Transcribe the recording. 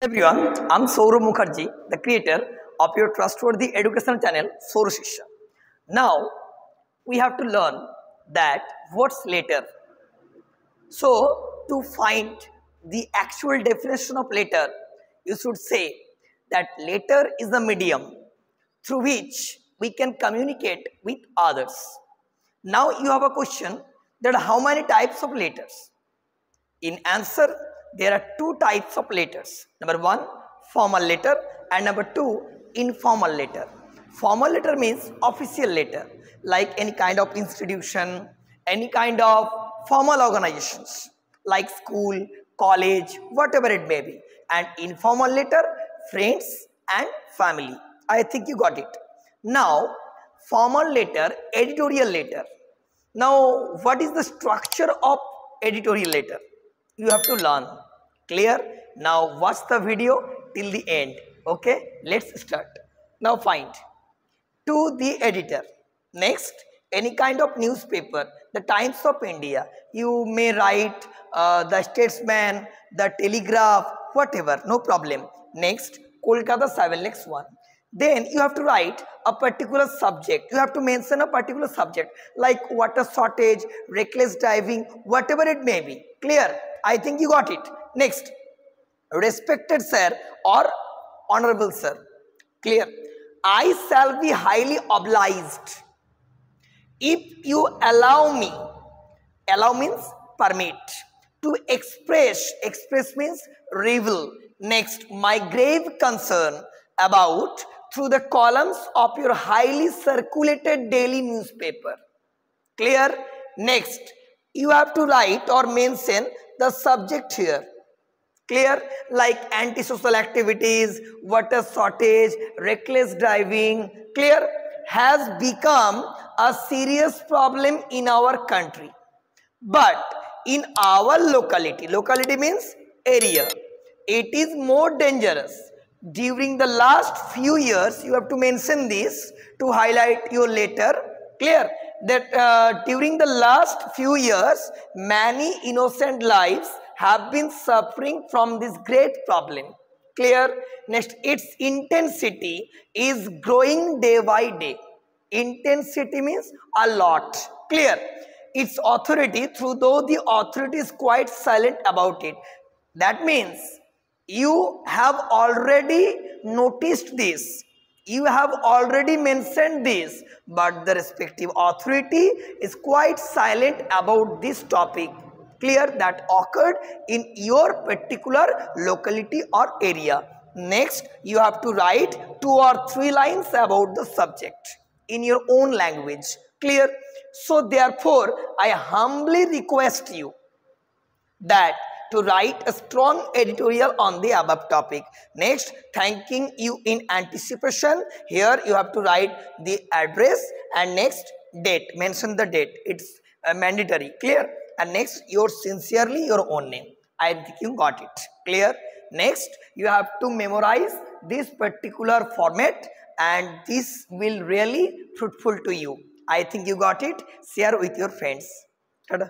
Everyone, I'm Saurav Mukherjee, the creator of your trustworthy educational channel, Saurav Shishya. Now, we have to learn that what's later. So, to find the actual definition of later, you should say that later is the medium through which we can communicate with others. Now, you have a question that how many types of letters? In answer, there are two types of letters. Number one, formal letter, and number two, informal letter. Formal letter means official letter, like any kind of institution, any kind of formal organizations, like school, college, whatever it may be. And informal letter, friends and family. I think you got it. Now, formal letter, editorial letter. Now, what is the structure of editorial letter? You have to learn. Clear? Now watch the video till the end. Okay, let's start. Now find to the editor. Next, any kind of newspaper, the Times of India. You may write the Statesman, the Telegraph, whatever, no problem. Next, Kolkata 7x1. Then you have to write a particular subject. You have to mention a particular subject like water shortage, reckless driving, whatever it may be. Clear? I think you got it. Next, respected sir or honorable sir. Clear? I shall be highly obliged if you allow me. Allow means permit. To express. Express means reveal. Next, my grave concern about through the columns of your highly circulated daily newspaper. Clear? Next, you have to write or mention the subject here. Clear? Like antisocial activities, water shortage, reckless driving. Clear? Has become a serious problem in our country. But in our locality, locality means area, it is more dangerous. During the last few years, you have to mention this to highlight your letter. Clear? That during the last few years, many innocent lives have been suffering from this great problem. Clear? Next, its intensity is growing day by day. Intensity means a lot. Clear? Its authority, though the authority is quite silent about it. That means you have already noticed this. You have already mentioned this, but the respective authority is quite silent about this topic. Clear? That occurred in your particular locality or area. Next, you have to write 2 or 3 lines about the subject in your own language. Clear? So therefore, I humbly request you that to write a strong editorial on the above topic. Next, thanking you in anticipation. Here you have to write the address and next date. Mention the date. It's mandatory. Clear? And next, sincerely your own name. I think you got it. Clear? Next, you have to memorize this particular format and this will really fruitful to you. I think you got it. Share with your friends. Tada.